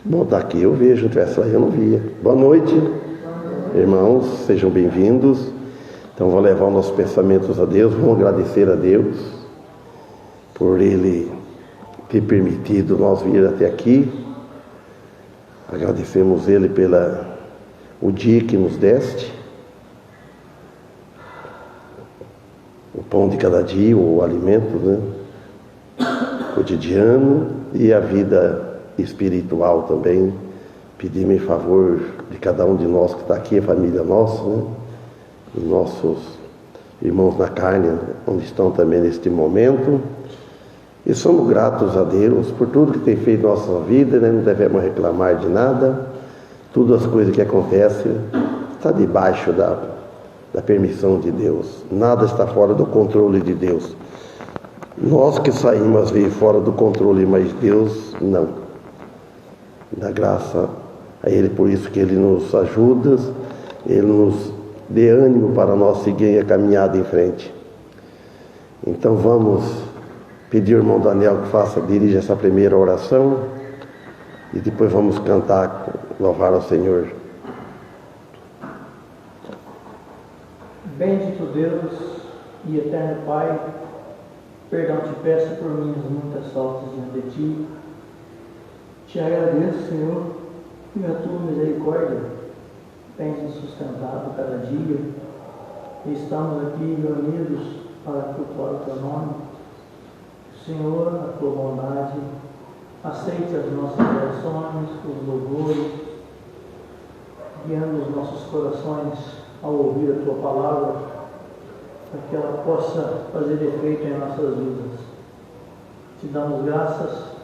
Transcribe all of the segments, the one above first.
Bom, tá aqui eu vejo, se tivesse lá eu não via. Boa noite, irmãos, sejam bem-vindos. Então vamos levar os nossos pensamentos a Deus, vamos agradecer a Deus por Ele ter permitido nós vir até aqui. Agradecemos Ele o dia que nos deste, o pão de cada dia, o alimento, né, cotidiano, e a vida espiritual também. Pedimos em favor de cada um de nós que está aqui, a família nossa, né, os nossos irmãos na carne, onde estão também neste momento. E somos gratos a Deus por tudo que tem feito em nossa vida, né? Não devemos reclamar de nada. Todas as coisas que acontecem está debaixo da permissão de Deus. Nada está fora do controle de Deus. Nós que saímos às vezes fora do controle, mas Deus não. Dá graça a Ele, por isso que Ele nos ajuda, Ele nos dê ânimo para nós seguir a caminhada em frente. Então vamos pedir ao irmão Daniel que dirija essa primeira oração e depois vamos cantar, louvar ao Senhor. Bendito Deus e eterno Pai, perdão te peço por minhas muitas faltas diante de Ti. Te agradeço, Senhor, pela Tua misericórdia tens nos sustentado cada dia e estamos aqui reunidos para cultuar o Teu nome. Senhor, a Tua bondade, aceite as nossas orações, os louvores, guiando os nossos corações ao ouvir a Tua palavra, para que ela possa fazer efeito em nossas vidas. Te damos graças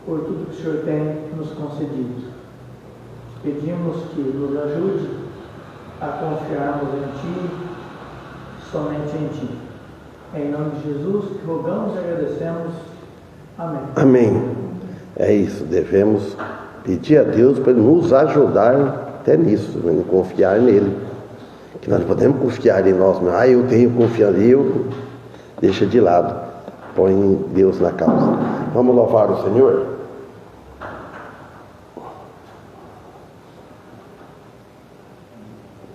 por tudo que o Senhor tem nos concedido. Pedimos que nos ajude a confiarmos em Ti, somente em Ti. Em nome de Jesus, que rogamos e agradecemos. Amém. Amém. É isso, devemos pedir a Deus para Ele nos ajudar até nisso, né? Confiar nele. Que nós podemos confiar em nós, mas eu tenho confiança, deixa de lado, põe Deus na causa. Vamos louvar o Senhor?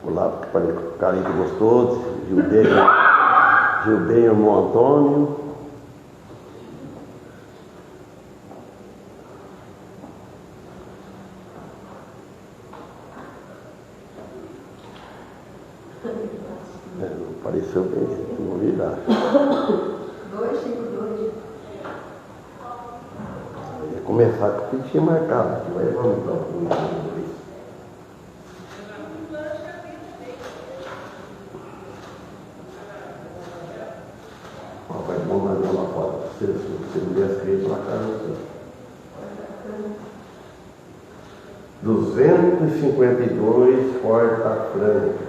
Olá, para o carinho que gostou, viu bem, irmão Antônio. Pareceu bem, vou virar. 252. Ia começar com o que tinha marcado aqui, mas vamos então. Vai bom mandar uma foto para você, se você não der escrito para cá, não sei. 252, Porta Franca.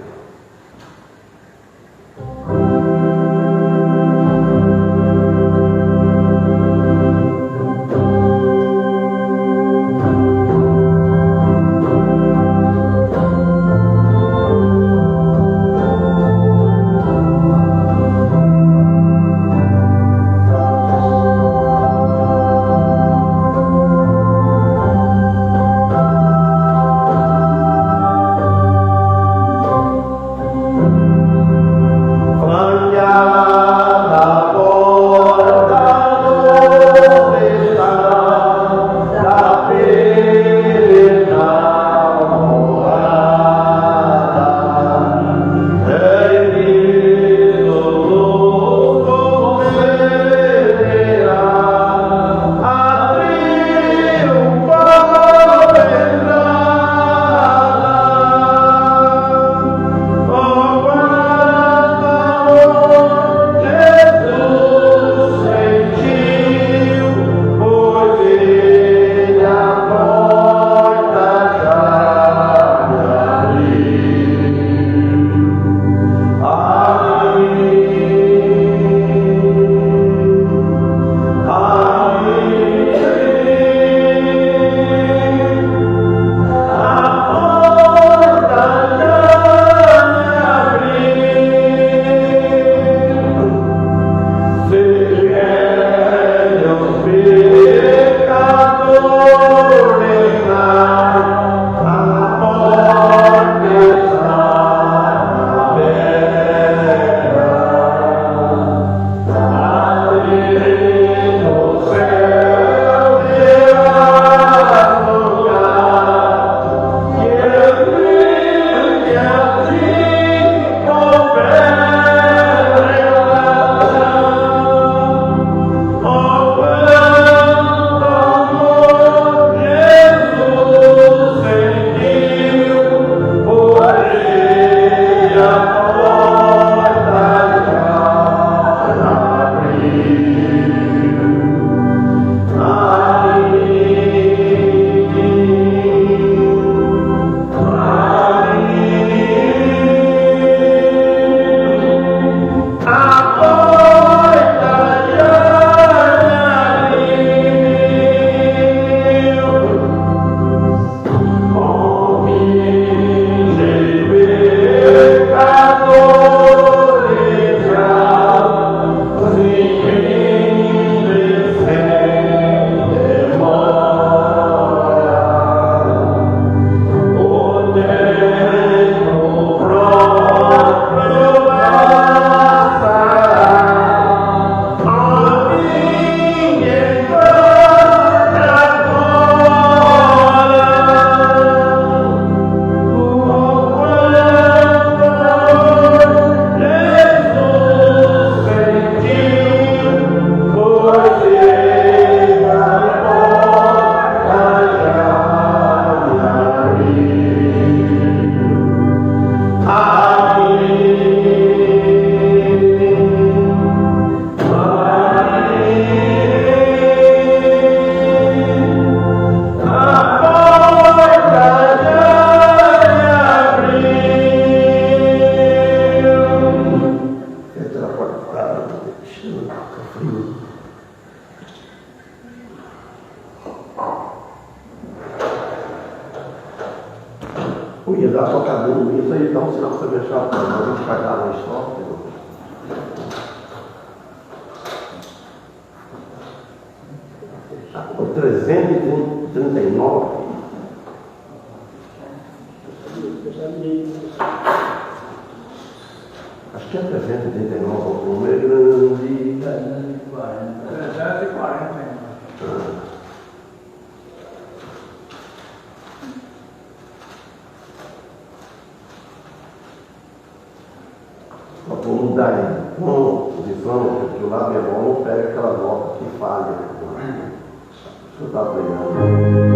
Eu ia dar só cada um, isso aí dá um sinal para você deixar para a gente guardar na história. O 339. Acho que é 339, o número é grande. 340. Vamos mudar aí. Posição, porque o lado bemol não pega aquela nota que falha. Deixa eu estar pegando.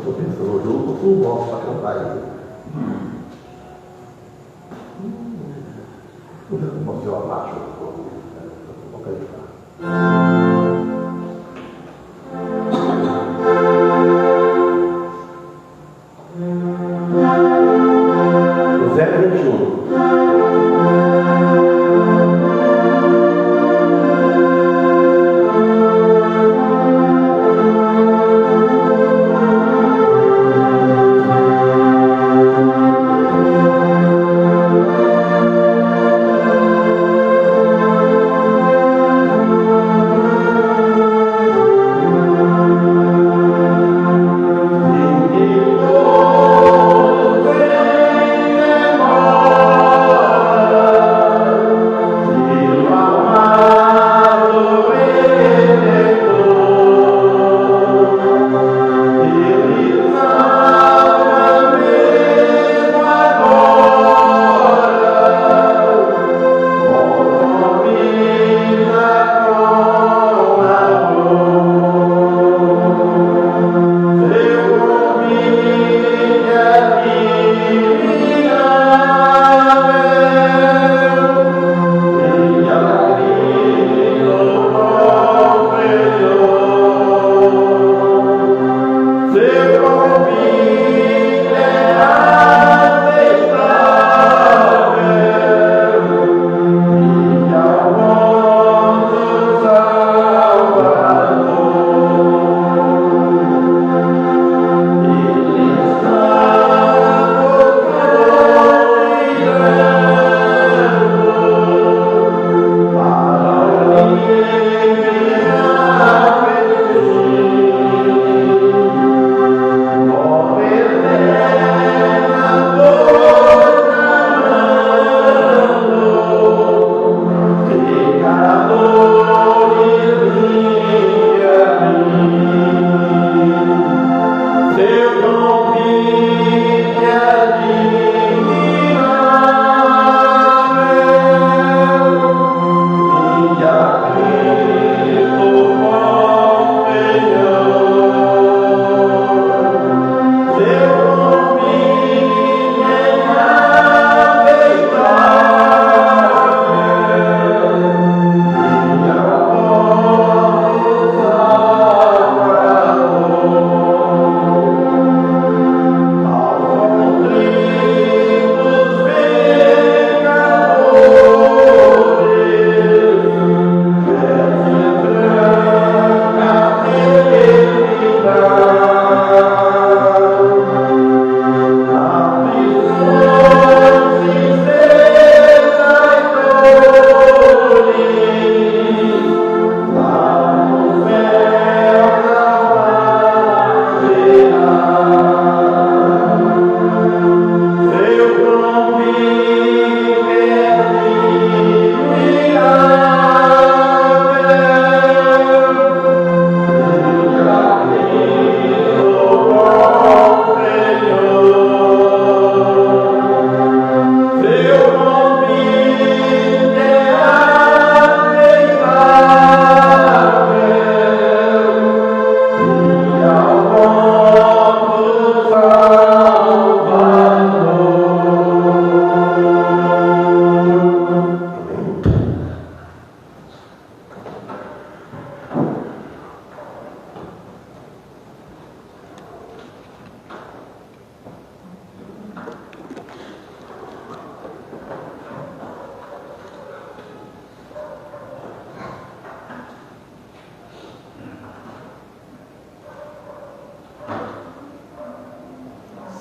estou pensando junto com o vosso para cantar aí. Você abaixa o toca aí. O 021.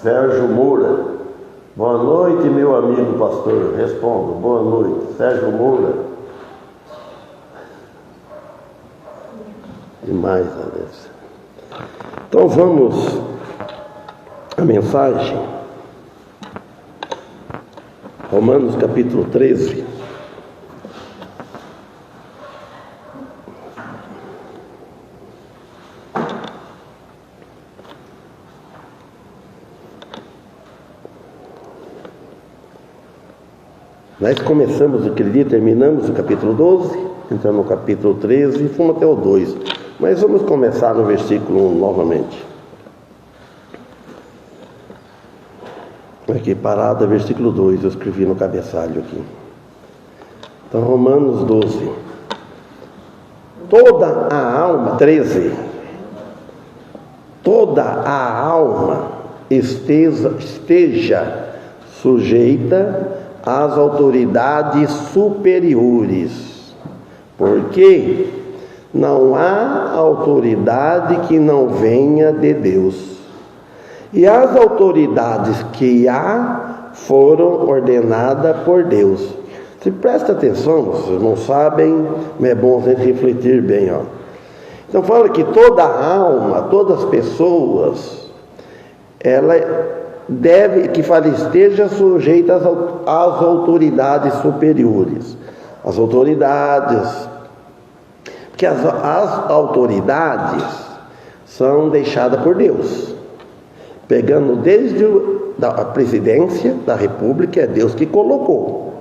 Sérgio Moura. Boa noite, meu amigo pastor. Respondo. Boa noite. Sérgio Moura. Demais, Alex. Então vamos à mensagem. Romanos capítulo 13. Nós começamos aquele dia, terminamos o capítulo 12, entramos no capítulo 13 e fomos até o 2. Mas vamos começar no versículo 1 novamente. fiquei parado, versículo 2, eu escrevi no cabeçalho aqui. Então, Romanos 12. Toda a alma, 13. Toda a alma esteja sujeita às autoridades superiores, porque não há autoridade que não venha de Deus. E as autoridades que há foram ordenadas por Deus. Se presta atenção, vocês não sabem, mas é bom a gente refletir bem, ó. Então fala que toda alma, todas as pessoas, ela esteja sujeita às autoridades superiores. As autoridades, porque as autoridades são deixadas por Deus. Pegando desde a presidência da República, é Deus que colocou.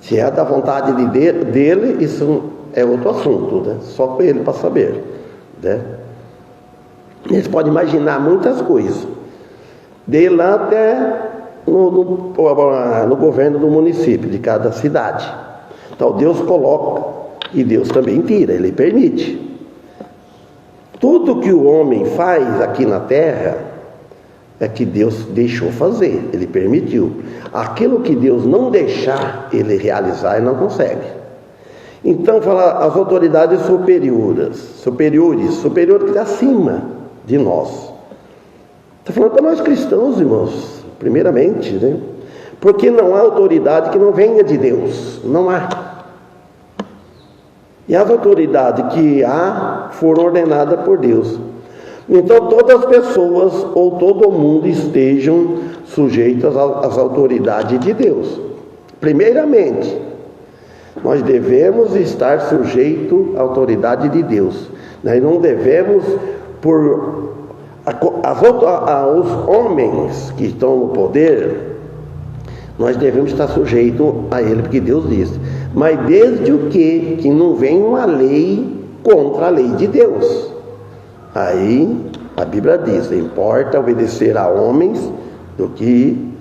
Se é da vontade dele, isso é outro assunto, né? Só para ele para saber, né? Eles podem imaginar muitas coisas, de lá até no governo do município, de cada cidade. Então Deus coloca e Deus também tira, Ele permite. Tudo que o homem faz aqui na terra é que Deus deixou fazer, Ele permitiu. Aquilo que Deus não deixar Ele realizar, Ele não consegue. Então fala as autoridades superiores que acima de nós. Está falando para nós cristãos, irmãos, primeiramente, né? Porque não há autoridade que não venha de Deus, não há. E as autoridades que há foram ordenadas por Deus. Então todas as pessoas ou todo mundo estejam sujeitas às autoridades de Deus. Primeiramente, nós devemos estar sujeitos à autoridade de Deus. Nós não devemos, aos homens que estão no poder, nós devemos estar sujeitos a ele, porque Deus disse. Mas desde o que não venha uma lei contra a lei de Deus. Aí a Bíblia diz: importa obedecer a homens do que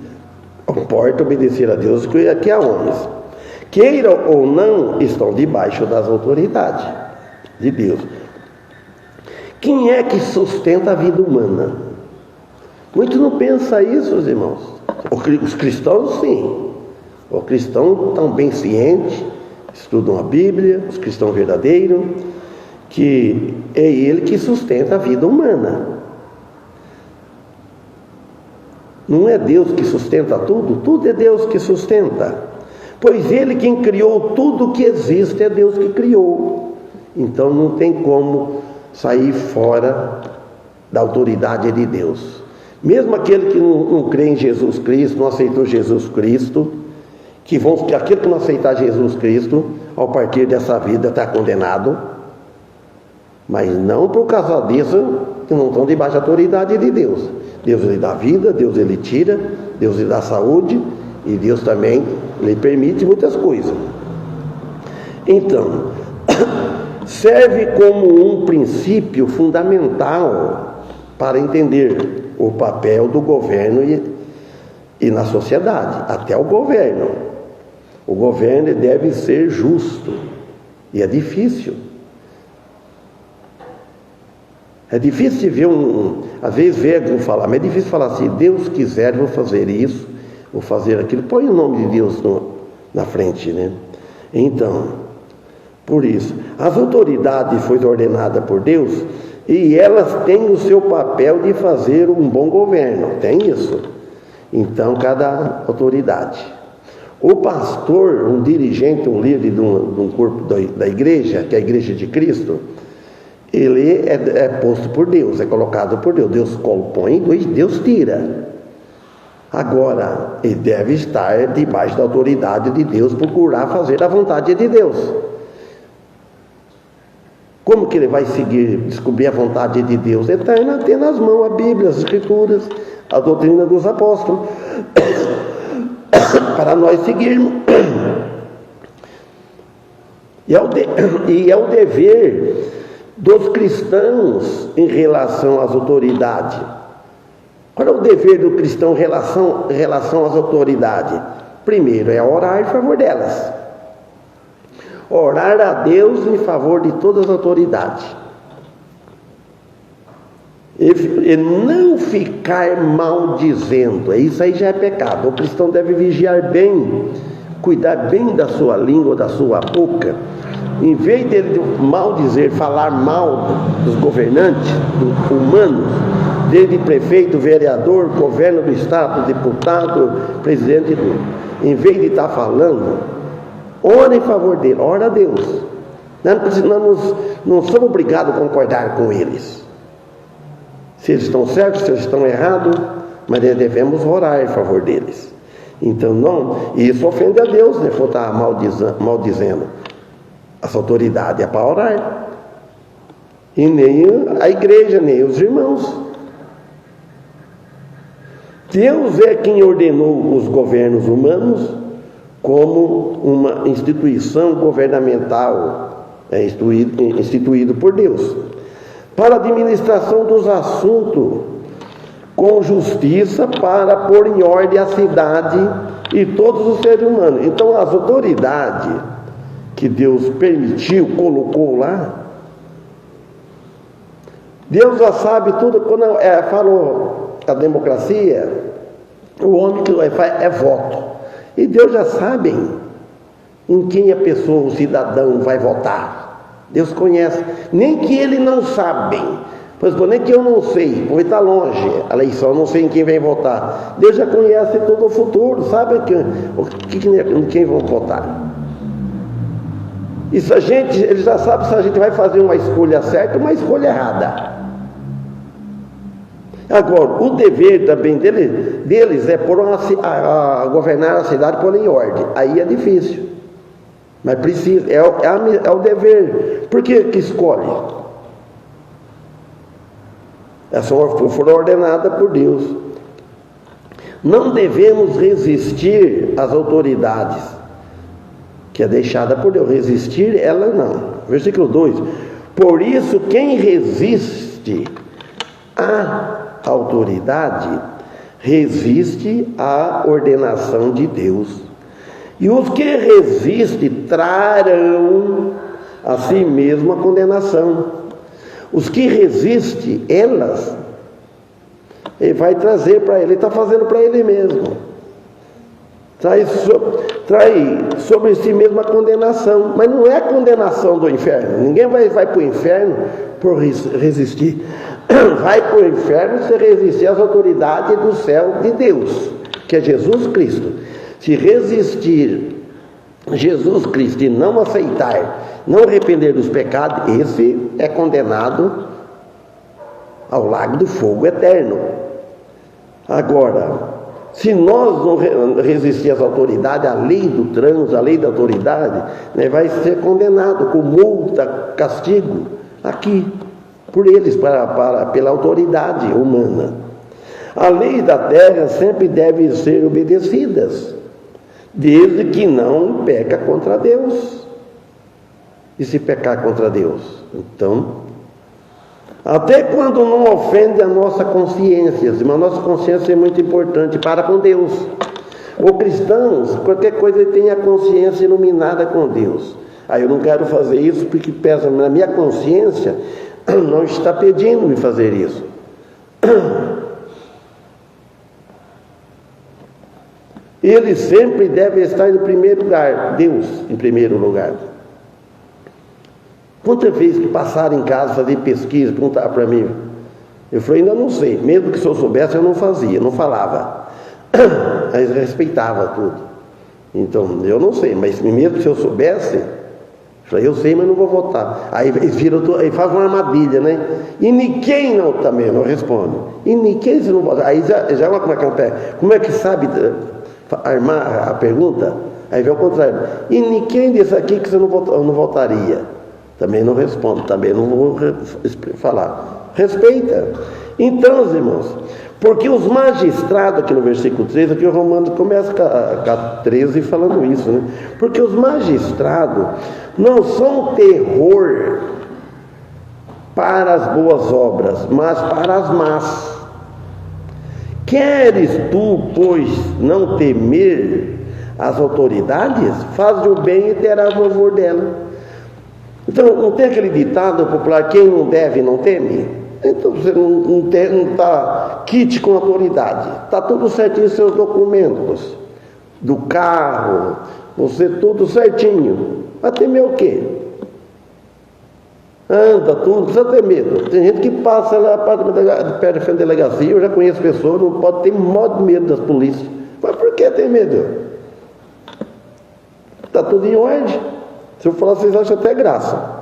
importa obedecer a Deus do que a homens. Queiram ou não, estão debaixo das autoridades de Deus. Quem é que sustenta a vida humana? Muitos não pensam isso, irmãos. Os cristãos, sim. Os cristãos estão bem cientes, estudam a Bíblia, os cristãos verdadeiros, que é Ele que sustenta a vida humana. Não é Deus que sustenta tudo? Tudo é Deus que sustenta. Pois Ele quem criou tudo que existe, é Deus que criou. Então não tem como sair fora da autoridade de Deus. Mesmo aquele que não crê em Jesus Cristo, não aceitou Jesus Cristo, que aquele que não aceitar Jesus Cristo, ao partir dessa vida está condenado, mas não por causa disso que não estão debaixo da autoridade de Deus. Deus lhe dá vida, Deus lhe tira, Deus lhe dá saúde, e Deus também lhe permite muitas coisas. Então, serve como um princípio fundamental para entender o papel do governo e na sociedade, até o governo. O governo deve ser justo, e é difícil. É difícil ver às vezes ver alguém falar, mas é difícil falar assim: Deus quiser, vou fazer isso, vou fazer aquilo. Põe o nome de Deus na frente, né? Então, por isso, as autoridades foram ordenadas por Deus e elas têm o seu papel de fazer um bom governo. Tem isso. Então, cada autoridade. O pastor, um dirigente, um líder de um corpo da igreja, que é a igreja de Cristo, ele é posto por Deus, é colocado por Deus. Deus compõe, Deus tira. Agora, ele deve estar debaixo da autoridade de Deus, procurar fazer a vontade de Deus. Como que ele vai descobrir a vontade de Deus? Ele está tendo nas mãos a Bíblia, as Escrituras, a doutrina dos apóstolos, para nós seguirmos. E é o dever dos cristãos em relação às autoridades. Qual é o dever do cristão em relação às autoridades? Primeiro é orar em favor delas. Orar a Deus em favor de todas as autoridades. E não ficar maldizendo. Isso aí já é pecado. O cristão deve vigiar bem, cuidar bem da sua língua, da sua boca. Em vez de maldizer, falar mal dos governantes, dos humanos, desde prefeito, vereador, governo do estado, deputado, presidente do... Em vez de estar falando, ora em favor dele, ora a Deus. Nós não somos obrigados a concordar com eles. Se eles estão certos, se eles estão errados, mas devemos orar em favor deles. Então não, isso ofende a Deus, né? For estar maldizendo as autoridades, é para orar. E nem a igreja, nem os irmãos. Deus é quem ordenou os governos humanos como uma instituição governamental, instituído por Deus, para a administração dos assuntos, com justiça, para pôr em ordem a cidade e todos os seres humanos. Então as autoridades que Deus permitiu, colocou lá, Deus já sabe tudo. Quando falou a democracia, o homem que faz é voto. E Deus já sabe em quem a pessoa, o cidadão, vai votar. Deus conhece. Nem que ele não sabe. Pois nem que eu não sei, porque está longe a eleição, eu não sei em quem vai votar. Deus já conhece todo o futuro, sabe em quem vão votar. Isso ele já sabe se a gente vai fazer uma escolha certa ou uma escolha errada. Agora, o dever também deles é governar a cidade, pôr em ordem. Aí é difícil. Mas precisa, é o dever. Por que escolhe? Foram ordenadas por Deus. Não devemos resistir às autoridades, que é deixada por Deus. Resistir, ela não. Versículo 2. Por isso, quem resiste à autoridade resiste à ordenação de Deus. E os que resistem trarão a si mesmo a condenação. Os que resistem, ele vai trazer para ele está fazendo para ele mesmo. Traz sobre si mesmo a condenação. Mas não é a condenação do inferno. Ninguém vai para o inferno por resistir. Vai para o inferno se resistir às autoridades do céu de Deus, que é Jesus Cristo. Se resistir Jesus Cristo e não aceitar, não arrepender dos pecados, esse é condenado ao lago do fogo eterno. Agora, se nós não resistir às autoridades, à lei do trânsito, à lei da autoridade, vai ser condenado com multa, castigo, aqui, por eles, pela autoridade humana. A lei da terra sempre deve ser obedecidas, desde que não peca contra Deus. E se pecar contra Deus? Então, até quando não ofende a nossa consciência, mas a nossa consciência é muito importante para com Deus. Ou cristãos, qualquer coisa ele tem a consciência iluminada com Deus. Aí eu não quero fazer isso porque pesa na minha consciência, não está pedindo-me fazer isso. Ele sempre deve estar em primeiro lugar, Deus em primeiro lugar. Quantas vezes que passaram em casa, fazer pesquisa, perguntar para mim, eu falei, ainda não sei, mesmo que se eu soubesse eu não fazia, não falava, mas respeitava tudo. Então, eu não sei, mas mesmo se eu soubesse, eu falei, eu sei, mas não vou votar. Aí aí faz uma armadilha, né? E ninguém não também, não responde. E ninguém se não vota. Aí já como é que sabe armar a pergunta? Aí vem ao contrário. E ninguém disse aqui que você não votaria. Também não respondo, também não vou falar. Respeita. Então, irmãos, porque os magistrados, aqui no versículo 3, aqui o Romanos começa com 13 falando isso, né? Porque os magistrados não são terror para as boas obras, mas para as más. Queres tu, pois, não temer as autoridades? Faz o bem e terás louvor dela. Então, não tem aquele ditado popular, quem não deve não teme? Então, você não está quite com autoridade. Está tudo certinho nos seus documentos. Do carro, você tudo certinho. Vai temer o quê? Anda, tudo, não precisa ter medo. Tem gente que passa lá perto da delegacia, eu já conheço pessoas, não pode ter modo de medo das polícias. Mas por que ter medo? Está tudo em ordem. Se eu falar, vocês acham até graça.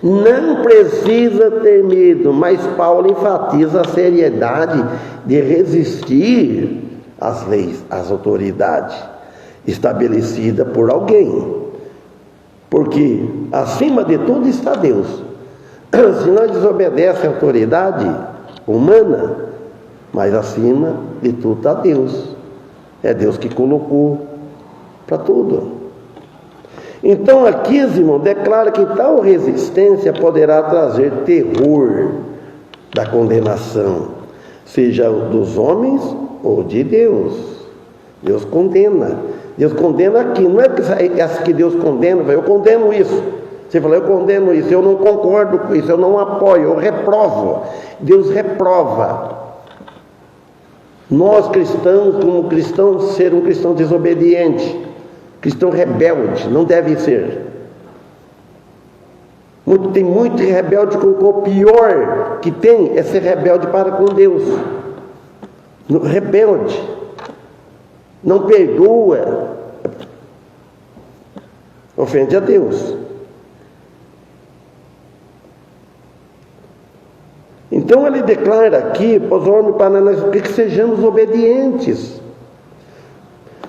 Não precisa ter medo, mas Paulo enfatiza a seriedade de resistir às leis, às autoridades estabelecidas por alguém. Porque acima de tudo está Deus. Se nós desobedecemos a autoridade humana, mas acima de tudo está Deus. É Deus que colocou para tudo. Então aqui, irmão, declara que tal resistência poderá trazer terror da condenação, seja dos homens ou de Deus. Deus condena. Deus condena aqui, não é que Deus condena, eu condeno isso. Você fala, eu condeno isso, eu não concordo com isso, eu não apoio, eu reprovo. Deus reprova. Nós cristãos, como cristãos, ser um cristão desobediente, cristão rebelde, não deve ser. Tem muito rebelde com o pior que tem é ser rebelde para com Deus. Rebelde. Não perdoa, ofende a Deus. Então ele declara aqui para os homens, para nós, que sejamos obedientes.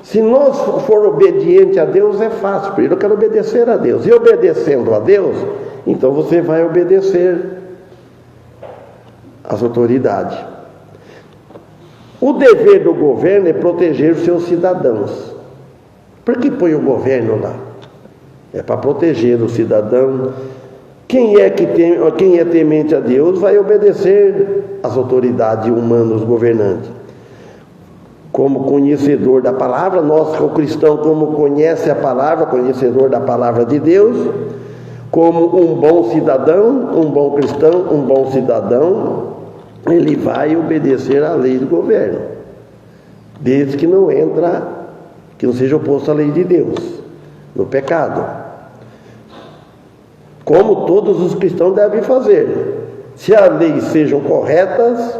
Se nós for obediente a Deus, é fácil, porque eu quero obedecer a Deus. E obedecendo a Deus, então você vai obedecer às autoridades. O dever do governo é proteger os seus cidadãos. Por que põe o governo lá? É para proteger o cidadão. Quem é temente a Deus vai obedecer às autoridades humanas, governantes. Como conhecedor da palavra, nós, o cristão, como conhece a palavra, conhecedor da palavra de Deus, como um bom cidadão, um bom cristão, um bom cidadão, ele vai obedecer à lei do governo, desde que não seja oposto à lei de Deus, no pecado, como todos os cristãos devem fazer, se as leis sejam corretas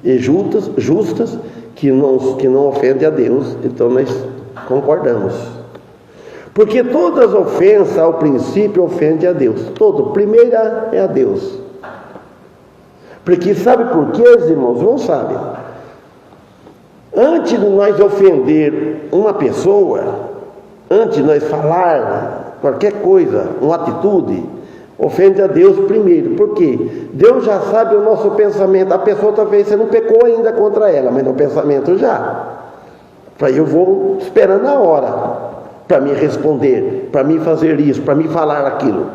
e justas, que não ofendem a Deus, então nós concordamos, porque todas as ofensas ao princípio ofendem a Deus, primeira é a Deus. Porque sabe por quê, irmãos? Não sabem. Antes de nós ofender uma pessoa, antes de nós falar qualquer coisa, uma atitude, ofende a Deus primeiro. Por quê? Deus já sabe o nosso pensamento. A pessoa talvez você não pecou ainda contra ela, mas no pensamento já. Aí eu vou esperando a hora para me responder, para me fazer isso, para me falar aquilo.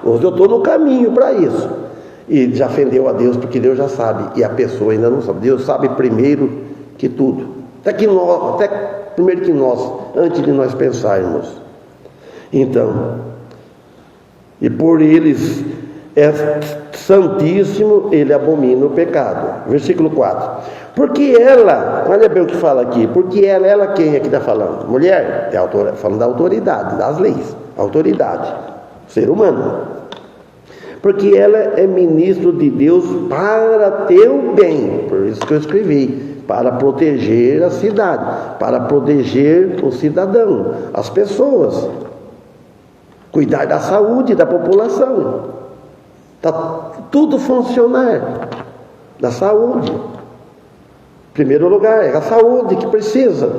Hoje eu estou no caminho para isso. E já ofendeu a Deus, porque Deus já sabe, e a pessoa ainda não sabe. Deus sabe primeiro que tudo, até primeiro que nós, antes de nós pensarmos. Então, e por eles é santíssimo, ele abomina o pecado. Versículo 4. Porque ela, olha bem o que fala aqui, porque ela quem é que está falando? Mulher, falando da autoridade, das leis, autoridade, ser humano. Porque ela é ministro de Deus para teu bem, por isso que eu escrevi, para proteger a cidade, para proteger o cidadão, as pessoas, cuidar da saúde da população, está tudo funcionar, da saúde, em primeiro lugar, é a saúde que precisa,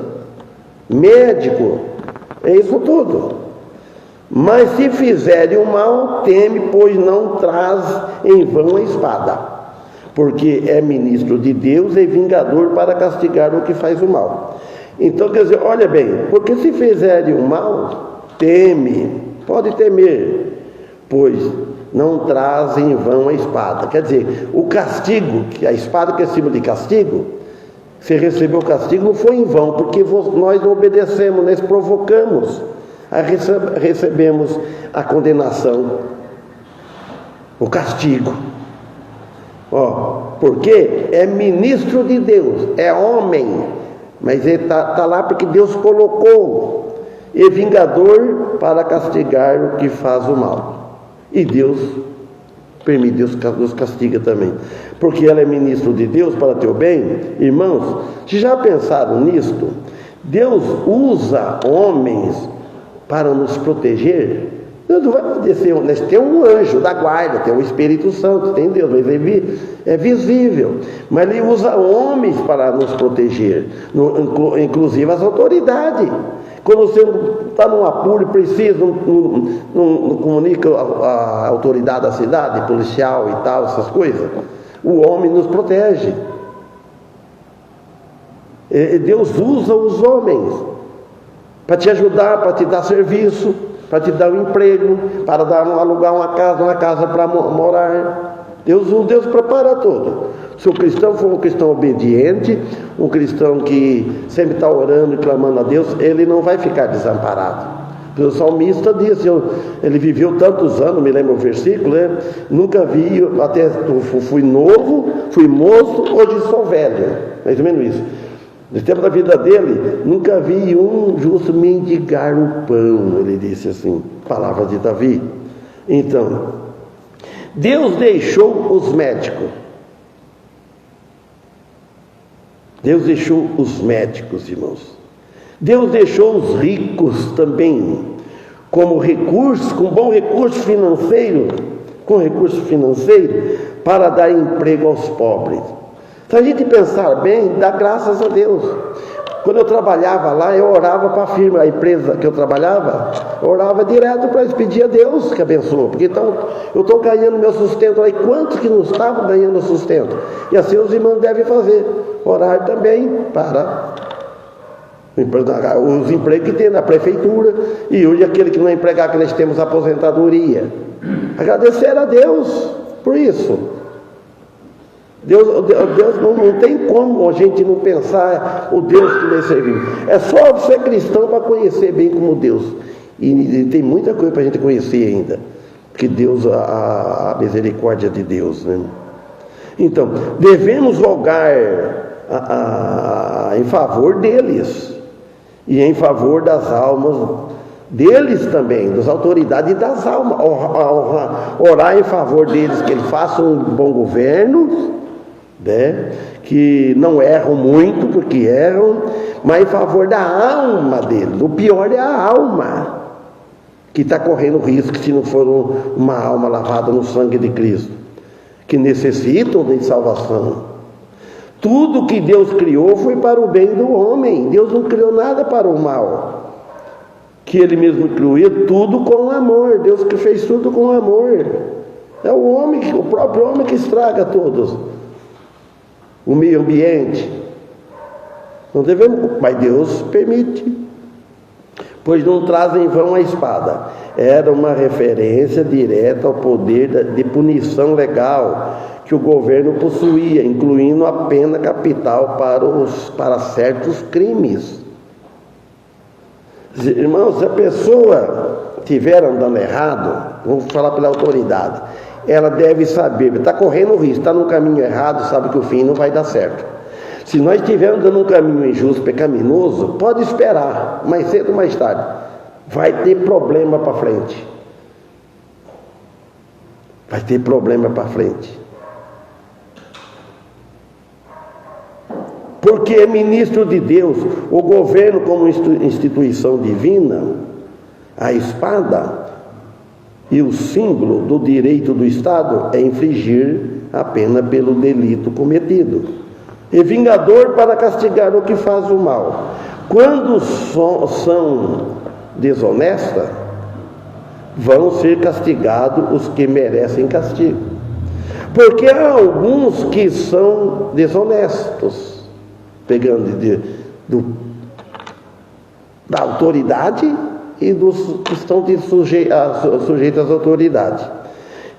médico, é isso tudo. Mas se fizerem o mal, teme, pois não traz em vão a espada, porque é ministro de Deus e vingador para castigar o que faz o mal. Então, quer dizer, olha bem, porque se fizerem o mal, teme, pode temer, pois não traz em vão a espada. Quer dizer, o castigo, que a espada que é símbolo de castigo, Você recebeu o castigo, não foi em vão, porque nós não obedecemos, nós provocamos, aí recebemos a condenação, o castigo. Porque é ministro de Deus, é homem, mas ele está lá porque Deus colocou, e vingador para castigar o que faz o mal. E Deus permite, Deus nos castiga também, porque ela é ministro de Deus para teu bem. Irmãos, vocês já pensaram nisto? Deus usa homens para nos proteger. Deus não vai descer, nós temos um anjo da guarda, tem o Espírito Santo, tem Deus, mas é visível, mas ele usa homens para nos proteger, inclusive as autoridades. Quando você está num apuro e precisa, não comunica a autoridade da cidade, policial e tal, essas coisas, o homem nos protege. Deus usa os homens para te ajudar, para te dar serviço, para te dar um emprego, para alugar uma casa para morar. Deus prepara tudo. Se o cristão for um cristão obediente, um cristão que sempre está orando e clamando a Deus, ele não vai ficar desamparado. O salmista disse, ele viveu tantos anos, me lembro o versículo, né? Nunca vi, até fui novo, fui moço, hoje sou velho. Mais ou menos isso. No tempo da vida dele, nunca vi um justo mendigar o pão, ele disse assim, palavra de Davi. Então, Deus deixou os médicos. Deus deixou os médicos, irmãos. Deus deixou os ricos também, como recurso, com bom recurso financeiro, para dar emprego aos pobres. Se a gente pensar bem, dá graças a Deus. Quando eu trabalhava lá, eu orava para a firma, a empresa que eu trabalhava, eu orava direto para pedir a Deus que abençoe, porque então eu estou ganhando meu sustento lá, e quantos que não estavam ganhando sustento? E assim os irmãos devem fazer, orar também para os empregos que tem na prefeitura, e hoje aquele que não é empregado, que nós temos aposentadoria. Agradecer a Deus por isso. Deus não tem como a gente não pensar o Deus que nós servimos. É só ser cristão para conhecer bem como Deus. E tem muita coisa para a gente conhecer ainda. Que Deus, a misericórdia de Deus, né? Então, devemos rogar em favor deles. E em favor das almas deles também, das autoridades e das almas. Orar em favor deles, que eles façam um bom governo, né? Que não erram muito, porque erram, mas em favor da alma deles. O pior é a alma, que está correndo risco se não for uma alma lavada no sangue de Cristo, que necessitam de salvação. Tudo que Deus criou foi para o bem do homem. Deus não criou nada para o mal, que Ele mesmo criou tudo com amor. Deus que fez tudo com amor. É o homem, o próprio homem que estraga todos. O meio ambiente. Não devemos, mas Deus permite. Pois não traz em vão a espada. Era uma referência direta ao poder de punição legal que o governo possuía, incluindo a pena capital para certos crimes. Irmãos, se a pessoa estiver andando errado, vamos falar pela autoridade, ela deve saber, está correndo risco, está no caminho errado, sabe que o fim não vai dar certo. Se nós estivermos dando um caminho injusto, pecaminoso, pode esperar, mais cedo ou mais tarde, vai ter problema para frente. Vai ter problema para frente. Porque é ministro de Deus, o governo como instituição divina, a espada e o símbolo do direito do Estado é infligir a pena pelo delito cometido. E vingador para castigar o que faz o mal. Quando são desonestas, vão ser castigados os que merecem castigo. Porque há alguns que são desonestos, pegando da autoridade e dos que estão sujeitos às autoridades.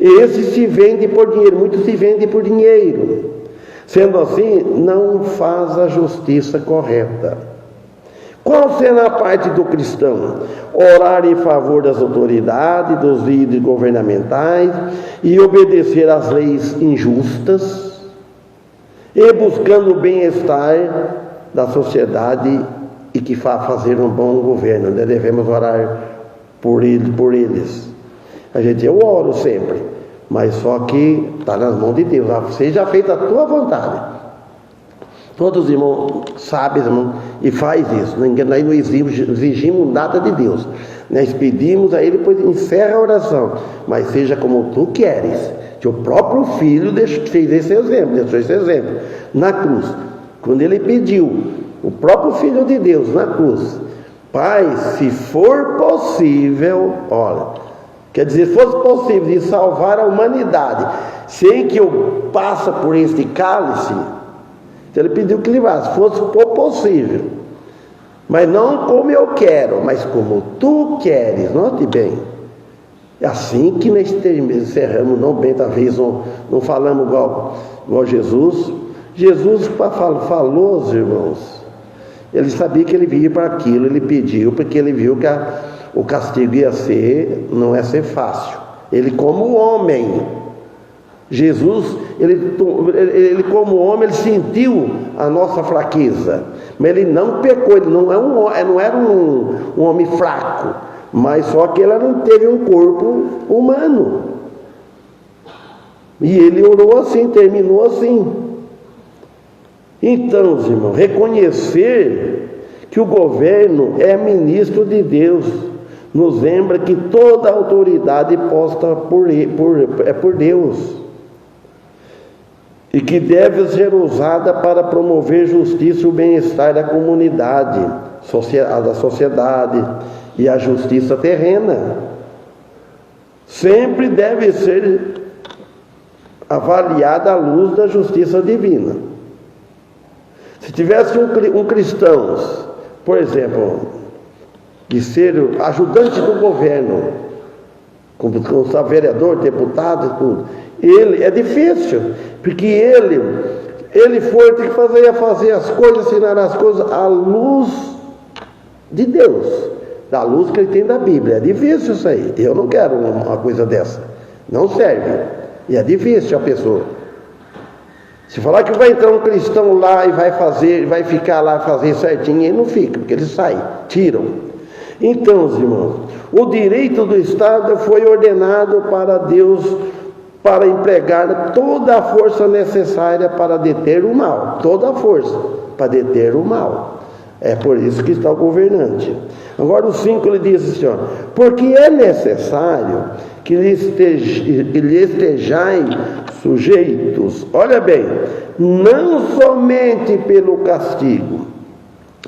Esses se vendem por dinheiro, muitos se vendem por dinheiro. Sendo assim, não faz a justiça correta. Qual será a parte do cristão? Orar em favor das autoridades, dos líderes governamentais e obedecer às leis injustas e buscando o bem-estar da sociedade e que fazer um bom governo. Nós devemos orar por eles. Eu oro sempre, mas só que está nas mãos de Deus. Seja feita a tua vontade. Todos os irmãos sabem, irmão, e faz isso. Nós não exigimos nada de Deus. Nós pedimos a Ele, depois encerra a oração. Mas seja como tu queres. Que o próprio Filho fez esse exemplo, deixou esse exemplo na cruz. Quando Ele pediu, o próprio Filho de Deus na cruz: Pai, se for possível, olha, quer dizer, se fosse possível de salvar a humanidade, sem que eu passe por este cálice, então Ele pediu que livrasse, se fosse possível, mas não como eu quero, mas como tu queres. Note bem, é assim que nós encerramos, não bem, talvez não falamos igual Jesus. Jesus falou aos irmãos, ele sabia que ele vinha para aquilo, ele pediu, porque ele viu que o castigo não ia ser fácil. Ele como homem, Jesus, ele como homem, ele sentiu a nossa fraqueza, mas ele não pecou, ele não era um homem fraco, mas só que ele não teve um corpo humano, e ele orou assim, terminou assim. Então, irmãos, reconhecer que o governo é ministro de Deus nos lembra que toda autoridade posta é por Deus e que deve ser usada para promover justiça e o bem-estar da comunidade, da sociedade e a justiça terrena. Sempre deve ser avaliada à luz da justiça divina. Se tivesse um cristão, por exemplo, de ser ajudante do governo, como vereador, deputado e tudo, ele é difícil, porque ele tem que fazer as coisas, ensinar as coisas à luz de Deus, da luz que ele tem da Bíblia. É difícil isso aí. Eu não quero uma coisa dessa, não serve, e é difícil a pessoa. Se falar que vai entrar um cristão lá e vai ficar lá fazer certinho, ele não fica, porque eles saem, tiram. Então, irmãos, o direito do Estado foi ordenado para Deus para empregar toda a força necessária para deter o mal, toda a força para deter o mal. É por isso que está o governante. Agora o 5 ele diz assim, ó: porque é necessário que lhe estejais sujeitos, olha bem, não somente pelo castigo,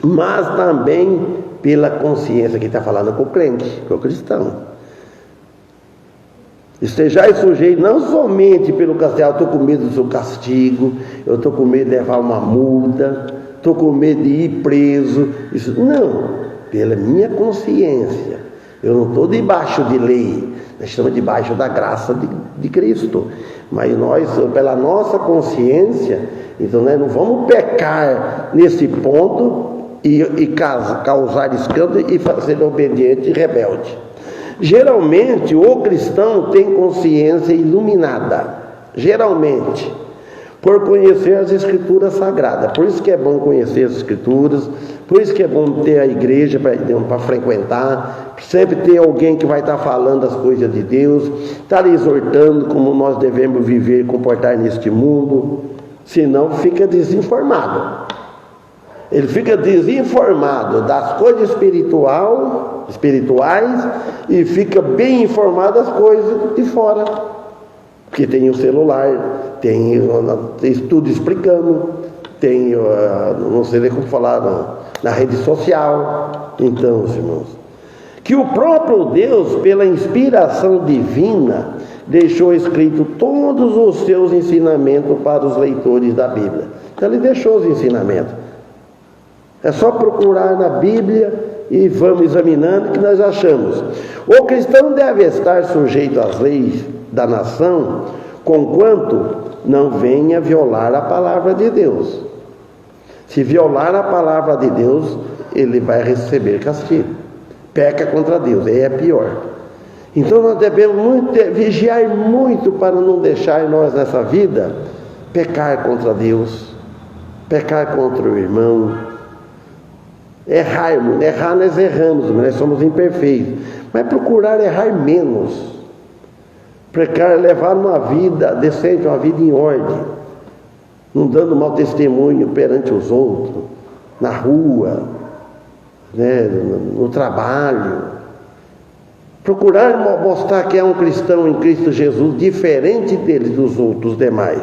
mas também pela consciência, que está falando com o crente, com o cristão. Estejais sujeitos não somente pelo castigo, eu estou com medo do seu castigo, eu estou com medo de levar uma multa, estou com medo de ir preso, isso, não, pela minha consciência. Eu não estou debaixo de lei, nós estamos debaixo da graça de Cristo, mas nós, pela nossa consciência, então nós não vamos pecar nesse ponto e causar escândalo e ser obediente e rebelde. Geralmente o cristão tem consciência iluminada, geralmente, por conhecer as Escrituras Sagradas. Por isso que é bom conhecer as Escrituras, por isso que é bom ter a igreja para frequentar, sempre ter alguém que vai estar falando as coisas de Deus, estar exortando como nós devemos viver e comportar neste mundo, senão fica desinformado. Ele fica desinformado das coisas espirituais e fica bem informado das coisas de fora. Porque tem o celular, tem tudo explicando, tem, não sei nem como falar, na rede social. Então, irmãos, que o próprio Deus, pela inspiração divina, deixou escrito todos os seus ensinamentos para os leitores da Bíblia. Então, ele deixou os ensinamentos. É só procurar na Bíblia e vamos examinando o que nós achamos. O cristão deve estar sujeito às leis da nação conquanto não venha violar a palavra de Deus. Se violar a palavra de Deus, ele vai receber castigo. Peca contra Deus, aí é pior. Então nós devemos vigiar muito para não deixar nós nessa vida pecar contra Deus, pecar contra o irmão. Errar nós erramos, nós somos imperfeitos, mas procurar errar menos, procurar levar uma vida decente, uma vida em ordem, não dando mau testemunho perante os outros, na rua, né, no trabalho. Procurar mostrar que é um cristão em Cristo Jesus, diferente deles, dos outros demais.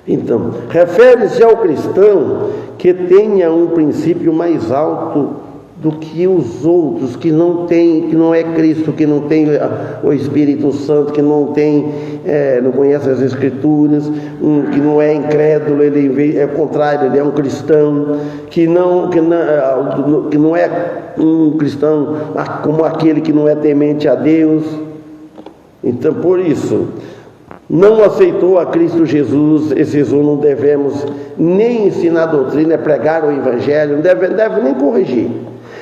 Então, refere-se ao cristão que tenha um princípio mais alto do que os outros, que não é Cristo, que não tem o Espírito Santo, que não conhece as Escrituras, que não é incrédulo, ele é o contrário, ele é um cristão, que não é um cristão como aquele que não é temente a Deus. Então, por isso, não aceitou a Cristo Jesus, esses não devemos nem ensinar doutrina, pregar o Evangelho, não deve nem corrigir.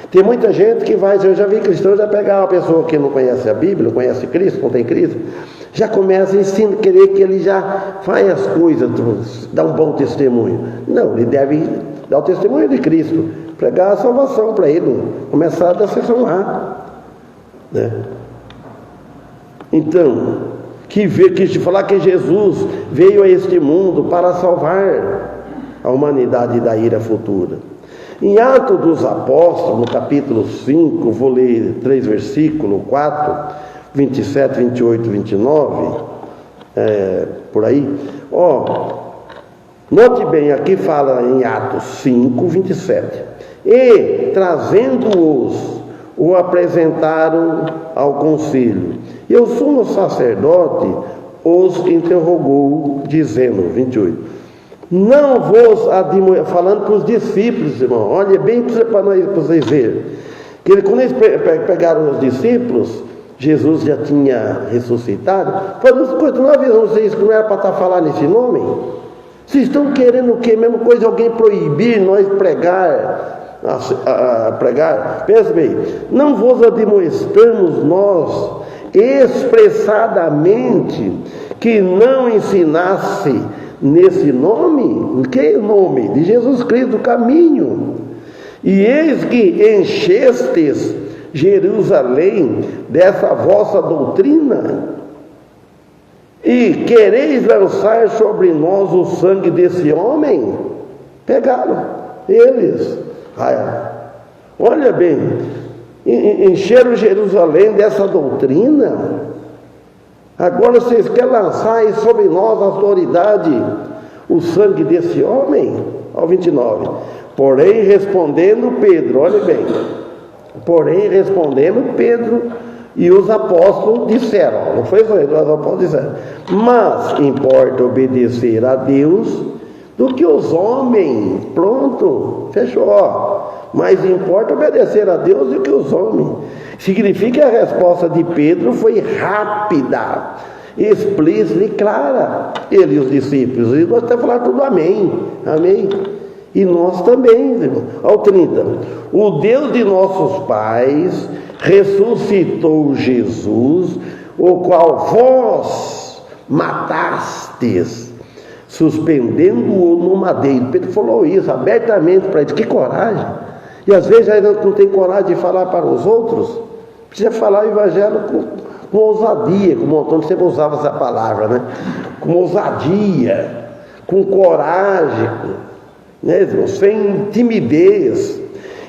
Tem muita gente que eu já vi cristão, já pegar uma pessoa que não conhece a Bíblia, não conhece Cristo, não tem Cristo, já começa a ensinar, querer que ele já faz as coisas, dá um bom testemunho. Não, ele deve dar o testemunho de Cristo, pregar a salvação para ele, começar da sessão A, né? Então, que falar que Jesus veio a este mundo para salvar a humanidade da ira futura. Em Atos dos Apóstolos, no capítulo 5, vou ler 3 versículos, 4, 27, 28, 29, por aí. Note bem, aqui fala em Atos 5, 27. E, trazendo-os, o apresentaram ao concílio. E o sumo sacerdote os interrogou, dizendo, 28, não vos admoestar, falando para os discípulos, irmão, olha bem para vocês verem, que quando eles pegaram os discípulos, Jesus já tinha ressuscitado, falando, nós avisamos vocês que não era para estar falando nesse nome? Vocês estão querendo o quê? Mesma coisa, alguém proibir nós pregar, pensa bem, não vos admoestamos nós expressadamente que não ensinasse nesse nome, que nome? De Jesus Cristo, o caminho. E eis que enchestes Jerusalém dessa vossa doutrina, e quereis lançar sobre nós o sangue desse homem? Pegaram eles. Olha bem, encheram Jerusalém dessa doutrina. Agora vocês querem lançar aí sobre nós a autoridade, o sangue desse homem? Ao 29. Porém respondendo Pedro, olha bem, e os apóstolos disseram, não foi isso, os apóstolos disseram, mas importa obedecer a Deus do que os homens. Pronto, fechou. Mas importa obedecer a Deus do que os homens. Significa que a resposta de Pedro foi rápida, explícita e clara. Ele e os discípulos, e nós estamos falando tudo amém, amém. E nós também, irmão. Ao 30, o Deus de nossos pais ressuscitou Jesus, o qual vós matastes, suspendendo-o no madeiro. Pedro falou isso abertamente para eles. Que coragem! E às vezes ainda não tem coragem de falar para os outros. Precisa falar o evangelho com ousadia, como o Antônio sempre usava essa palavra, né? Com ousadia, com coragem, né? Sem timidez.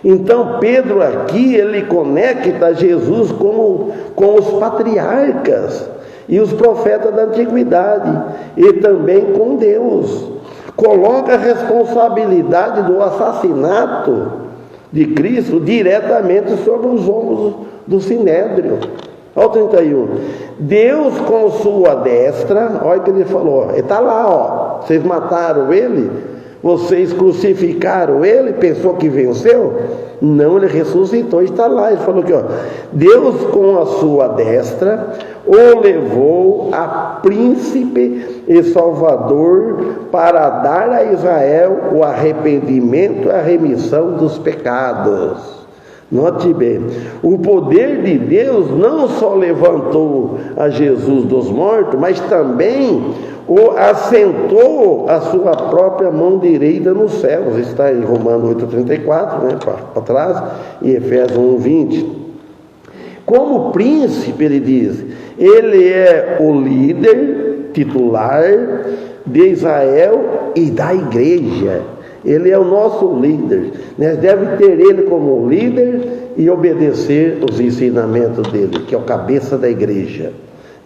Então Pedro aqui, ele conecta Jesus com os patriarcas e os profetas da antiguidade, e também com Deus. Coloca a responsabilidade do assassinato de Cristo diretamente sobre os ombros do Sinédrio. Olha o 31. Deus com sua destra, olha o que ele falou, ele está lá, vocês mataram ele, Vocês crucificaram ele, pensou que venceu? Não, ele ressuscitou, está lá. Ele falou que Deus com a sua destra o levou a príncipe e salvador para dar a Israel o arrependimento e a remissão dos pecados. Note bem, o poder de Deus não só levantou a Jesus dos mortos, mas também o assentou a sua própria mão direita nos céus. Está em Romanos 8,34, para trás, e Efésios 1,20. Como príncipe, ele diz, ele é o líder titular de Israel e da igreja. Ele é o nosso líder. Nós devemos ter ele como líder e obedecer os ensinamentos dele, que é o cabeça da igreja.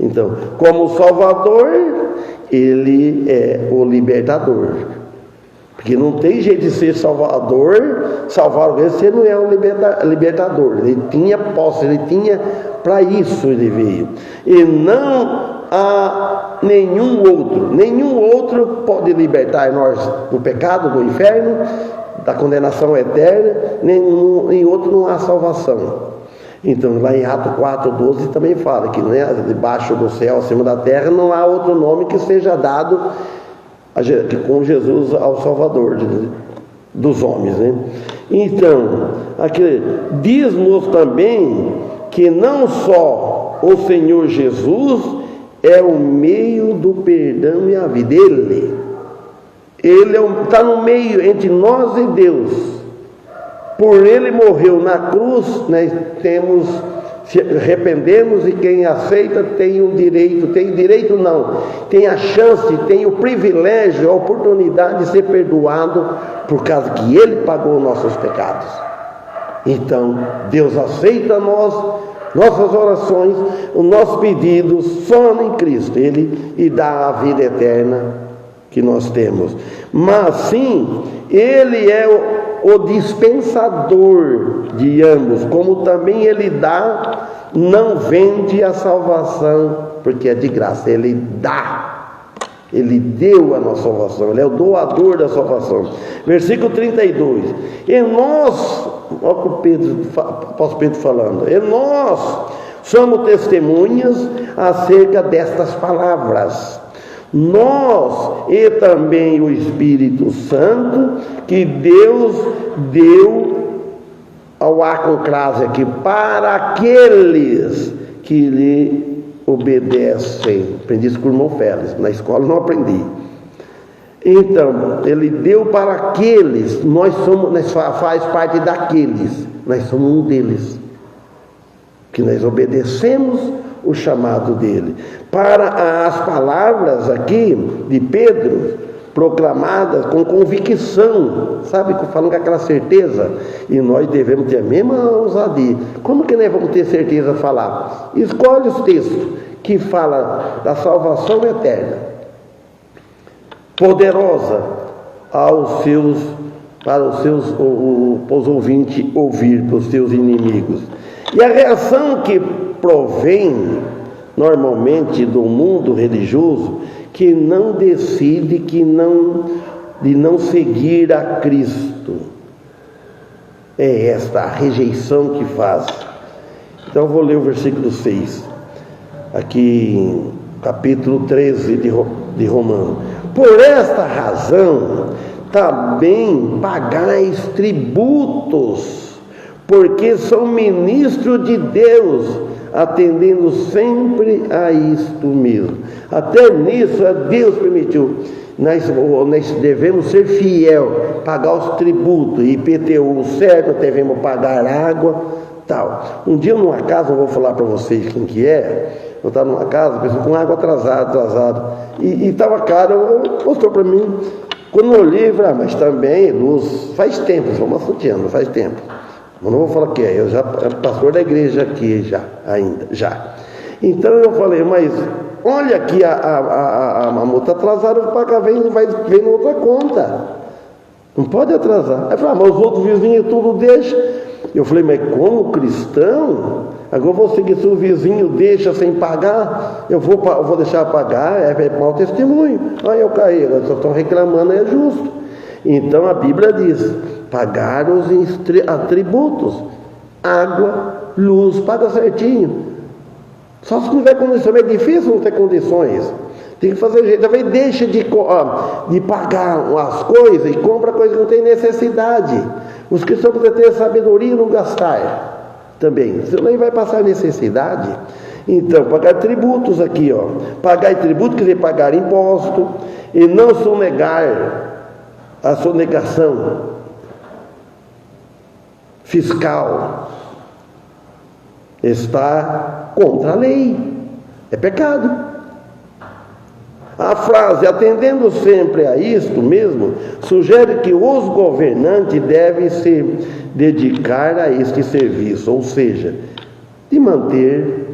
Então, como Salvador, ele é o libertador. Porque não tem jeito de ser salvar alguém, você não é um libertador. Ele tinha posse, ele tinha, para isso ele veio. E não há nenhum outro pode libertar nós do pecado, do inferno, da condenação eterna, em outro não há salvação. Então, lá em Atos 4,12 também fala que debaixo do céu, acima da terra, não há outro nome que seja dado com Jesus ao Salvador dos homens, né? Então, aqui diz-nos também que não só o Senhor Jesus é o meio do perdão e a vida. Ele está no meio entre nós e Deus. Por ele morreu na cruz, nós arrependemos, e quem aceita tem tem a chance, tem o privilégio, a oportunidade de ser perdoado, por causa que ele pagou nossos pecados. Então, Deus aceita nossas orações, os nossos pedidos, só em Cristo, e dá a vida eterna que nós temos. Mas sim, ele é o dispensador de ambos, como também ele dá, não vende a salvação, porque é de graça, ele dá, ele deu a nossa salvação, ele é o doador da salvação. Versículo 32, e nós, olha o apóstolo Pedro falando, e nós somos testemunhas acerca destas palavras. Nós e também o Espírito Santo que Deus deu ao acrocrase aqui para aqueles que lhe obedecem. Aprendi isso com o irmão Félix, na escola não aprendi. Então, ele deu para aqueles, nós faz parte daqueles, nós somos um deles, que nós obedecemos o chamado dele, para as palavras aqui de Pedro, proclamadas com convicção, sabe, falando com aquela certeza, e nós devemos ter a mesma ousadia. Como que nós vamos ter certeza de falar? Escolhe os textos que falam da salvação eterna, poderosa para os ouvintes ouvir, para os seus inimigos. E a reação que provém normalmente do mundo religioso, que não decide de não seguir a Cristo, é esta a rejeição que faz. Então eu vou ler o versículo 6 aqui, capítulo 13 de Romanos. Por esta razão também pagais tributos, porque são ministros de Deus, atendendo sempre a isto mesmo. Até nisso Deus permitiu. Nós devemos ser fiel, pagar os tributos, IPTU certo, devemos pagar água, tal. Um dia numa casa, eu vou falar para vocês quem que é. Eu estava numa casa, pessoa com água atrasada, e estava caro. Mostrou para mim. Quando eu olhei, falei, mas também luz, faz tempo, sou maçuteando, faz tempo. Eu não vou falar que é, eu já pastor da igreja aqui já. Então eu falei, mas olha aqui a multa atrasada, eu vou pagar, vem na outra conta. Não pode atrasar. Aí eu falei, mas os outros vizinhos tudo deixam. Eu falei, mas como cristão, agora eu vou seguir, se o vizinho deixa sem pagar, eu vou deixar pagar, é mau testemunho. Aí eu caí, eu só estou reclamando, é justo. Então a Bíblia diz: pagar os tributos, água, luz, paga certinho. Só se não tiver condição, é difícil não ter condições. Tem que fazer jeito. Talvez deixa de pagar as coisas e compra coisas que não tem necessidade. Os cristãos precisam ter sabedoria e não gastar também, senão ele vai passar necessidade. Então, pagar tributos aqui, pagar tributo quer dizer pagar imposto e não sonegar a sonegação fiscal. Está contra a lei, é pecado. A frase, atendendo sempre a isto mesmo, sugere que os governantes devem se dedicar a este serviço, ou seja, de manter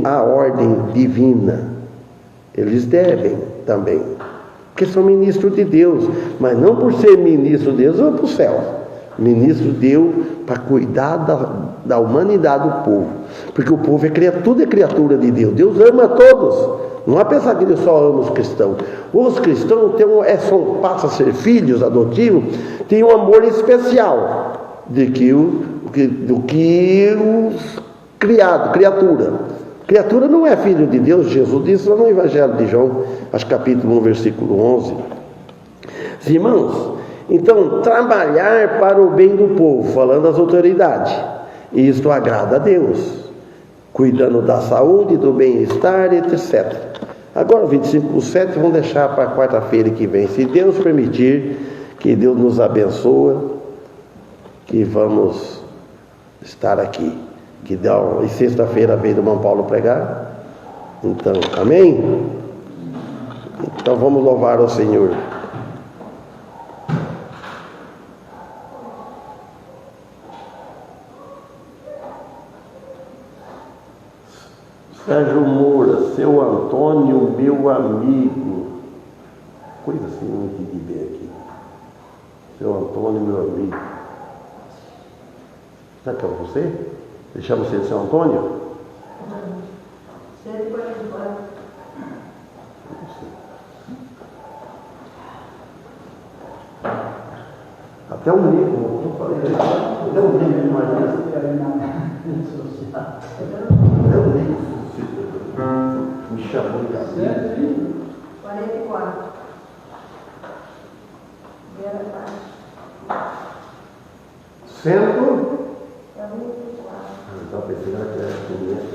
a ordem divina. Eles devem também, porque são ministros de Deus, mas não por ser ministro de Deus vão para o céu. Ministro deu para cuidar da humanidade do povo, porque o povo tudo é criatura de Deus. Deus ama a todos. Não é pensar que Deus só ama os cristãos. Os cristãos passam a ser filhos adotivos, têm um amor especial do que os criatura. Criatura não é filho de Deus. Jesus disse lá no Evangelho de João, acho capítulo 1, versículo 11. Irmãos, então, trabalhar para o bem do povo, falando das autoridades, isto agrada a Deus, cuidando da saúde, do bem-estar, etc. Agora, 25/7, vamos deixar para quarta-feira que vem, se Deus permitir, que Deus nos abençoe, que vamos estar aqui, e sexta-feira veio do irmão Paulo pregar. Então, amém? Então vamos louvar ao Senhor. Sérgio Moura, seu Antônio, meu amigo. Coisa assim, não entendi bem aqui. Seu Antônio, meu amigo. Será que é você? Deixamos você de seu Antônio? Até um livro, não falei, até um livro, imagina. Até um livro. Me chamou de amigo. 44. Primeira parte. Centro? 44. Então pensei que era 500.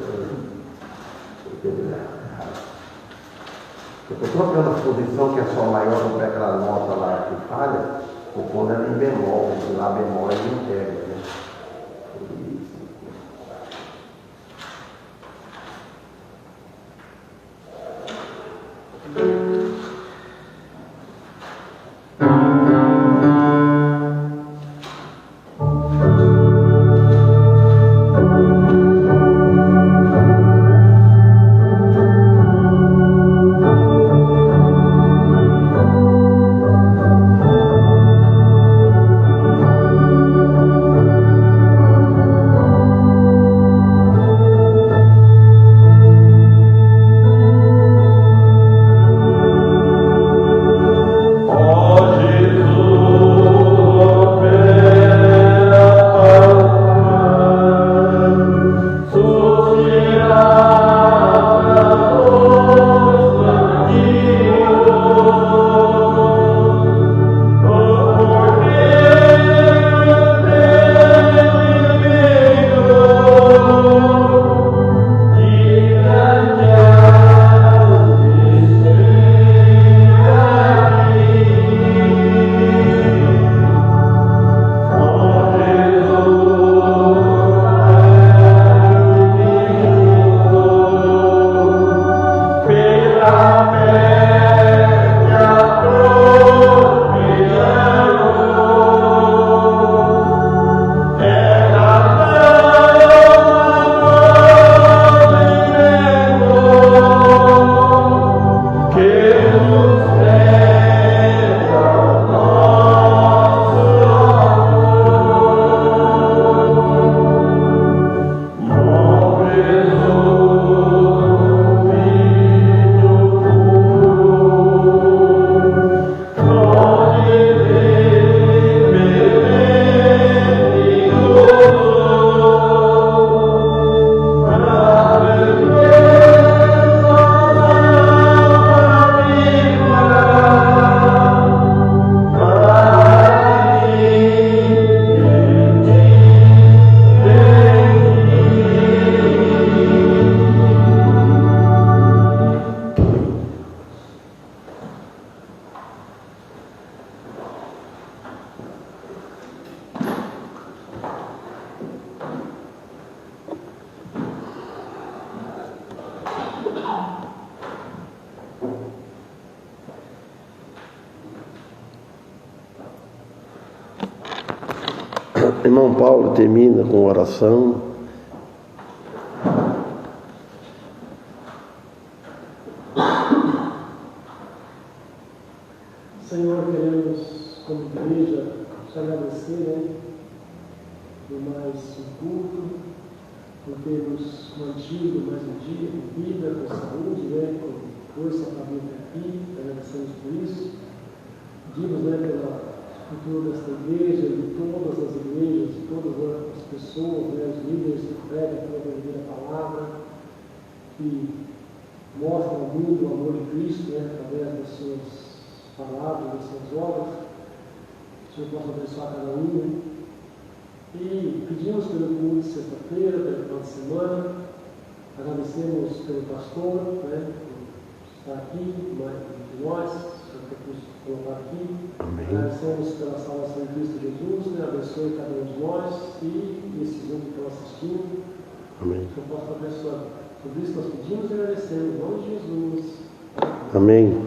Eu estou trocando a posição que é só maior do que aquela nota lá que falha, vou pondo ela em bemol, lá bemol é integra, né? Irmão Paulo termina com oração. Senhor, queremos, como igreja, te agradecer, né, por mais um culto, por termos mantido mais um dia com vida, com saúde, né, com força para vir até aqui. Agradecemos por isso. Pedimos, né, pela cultura desta igreja, de todas as igrejas, de todas as pessoas, né, os líderes que pregam pela verdadeira palavra, que mostram ao mundo o amor de Cristo, né, através das suas palavras, das suas obras. Que o Senhor possa abençoar cada um, né? E pedimos pelo culto de sexta-feira, pelo final de semana. Agradecemos pelo pastor, né, por estar aqui, entre nós, por colocar aqui. Amém. Agradecemos pela salvação em Cristo Jesus, né? Abençoe cada um de nós e esses que estão assistindo. Amém. Que eu possa abençoar. Por isso nós pedimos e agradecemos em nome de Jesus. Amém.